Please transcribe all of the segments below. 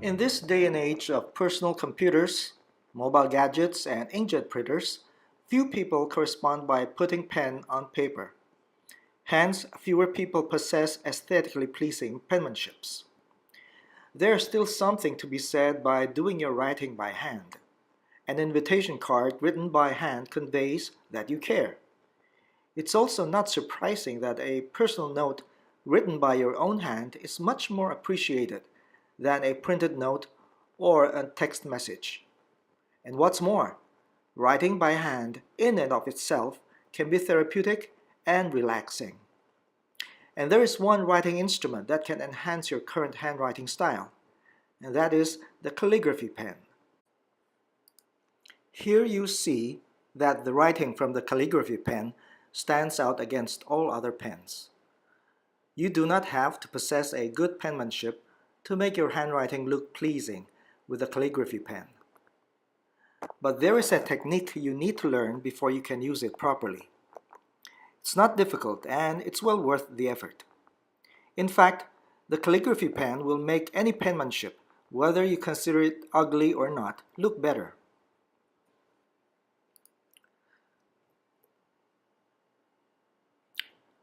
In this day and age of personal computers, mobile gadgets, and inkjet printers, few people correspond by putting pen on paper. Hence, fewer people possess aesthetically pleasing penmanships. There is still something to be said by doing your writing by hand. An invitation card written by hand conveys that you care. It's also not surprising that a personal note written by your own hand is much more appreciated than a printed note or a text message. And what's more, writing by hand in and of itself can be therapeutic and relaxing. And there is one writing instrument that can enhance your current handwriting style, and that is the calligraphy pen. Here you see that the writing from the calligraphy pen stands out against all other pens. You do not have to possess a good penmanship to make your handwriting look pleasing with a calligraphy pen. But there is a technique you need to learn before you can use it properly. It's not difficult and it's well worth the effort. In fact, the calligraphy pen will make any penmanship, whether you consider it ugly or not, look better.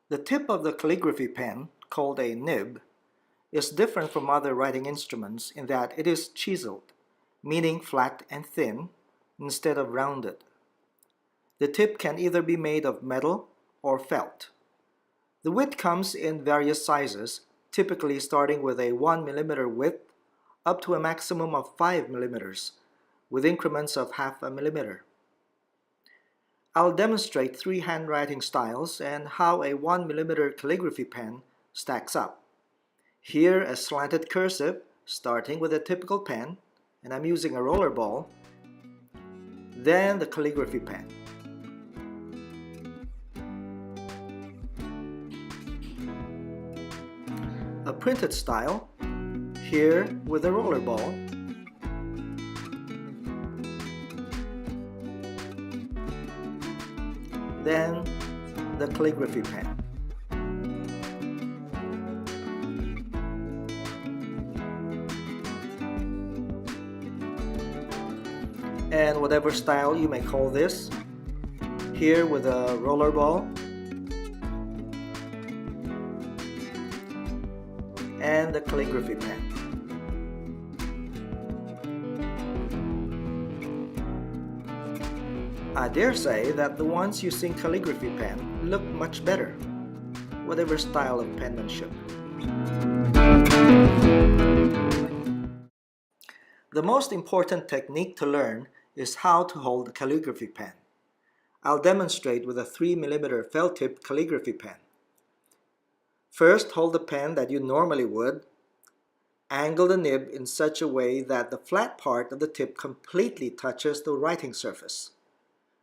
The tip of the calligraphy pen, called a nib, is different from other writing instruments in that it is chiseled, meaning flat and thin, instead of rounded. The tip can either be made of metal or felt. The width comes in various sizes, typically starting with a 1 mm width up to a maximum of 5 mm, with increments of half a millimeter. I'll demonstrate 3 handwriting styles and how a 1 mm calligraphy pen stacks up. Here, a slanted cursive, starting with a typical pen, and I'm using a roller ball, then the calligraphy pen. A printed style, here with a roller ball, then the calligraphy pen. And whatever style you may call this, here with a roller ball and the calligraphy pen. I dare say that the ones using calligraphy pen look much better, whatever style of penmanship. The most important technique to learn is how to hold the calligraphy pen. I'll demonstrate with a 3 mm felt tip calligraphy pen. First, hold the pen that you normally would. Angle the nib in such a way that the flat part of the tip completely touches the writing surface.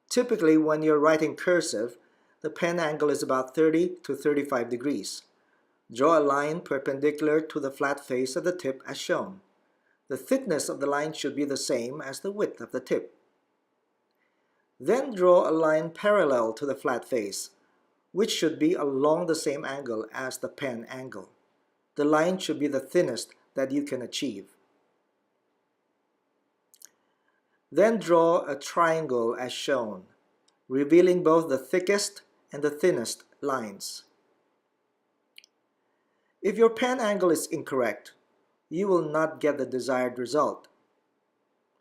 Typically, when you're writing cursive, the pen angle is about 30 to 35 degrees. Draw a line perpendicular to the flat face of the tip as shown. The thickness of the line should be the same as the width of the tip. Then draw a line parallel to the flat face, which should be along the same angle as the pen angle. The line should be the thinnest that you can achieve. Then draw a triangle as shown, revealing both the thickest and the thinnest lines. If your pen angle is incorrect, you will not get the desired result,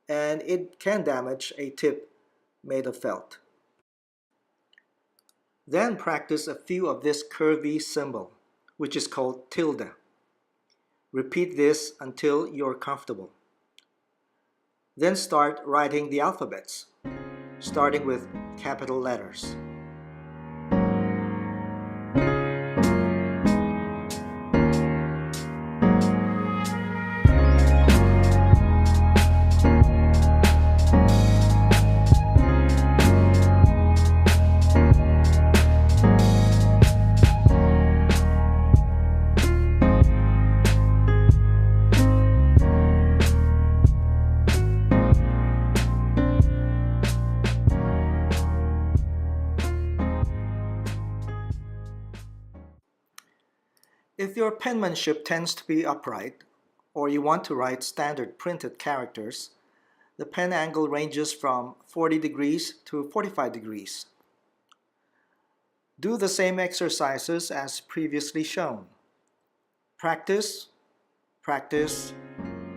and it can damage a tip made of felt. Then practice a few of this curvy symbol, which is called tilde. Repeat this until you're comfortable. Then start writing the alphabets, starting with capital letters. If your penmanship tends to be upright, or you want to write standard printed characters, the pen angle ranges from 40 degrees to 45 degrees. Do the same exercises as previously shown. Practice, practice,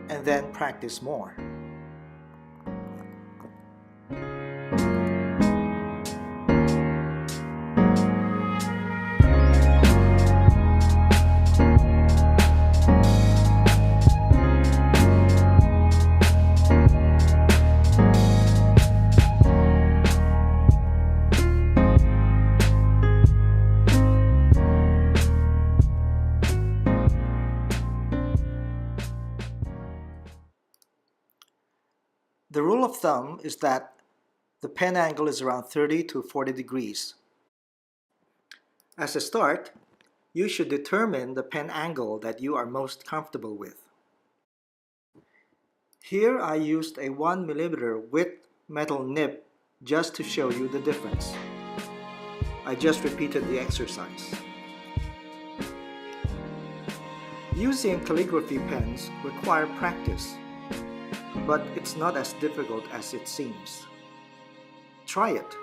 and then practice more. The rule of thumb is that the pen angle is around 30 to 40 degrees. As a start, you should determine the pen angle that you are most comfortable with. Here I used a 1 mm width metal nib just to show you the difference. I just repeated the exercise. Using calligraphy pens require practice, but it's not as difficult as it seems. Try it.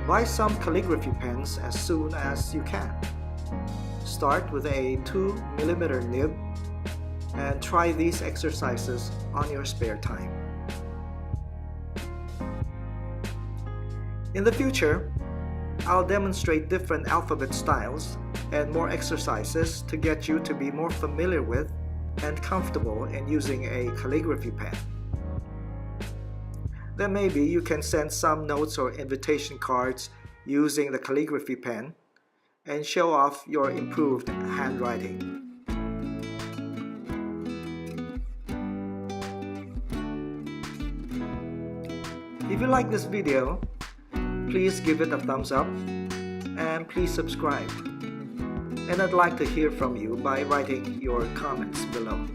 Buy some calligraphy pens as soon as you can. Start with a 2 mm nib and try these exercises on your spare time. In the future, I'll demonstrate different alphabet styles and more exercises to get you to be more familiar with and comfortable in using a calligraphy pen. Then maybe you can send some notes or invitation cards using the calligraphy pen and show off your improved handwriting. If you like this video, please give it a thumbs up and please subscribe. And I'd like to hear from you by writing your comments below.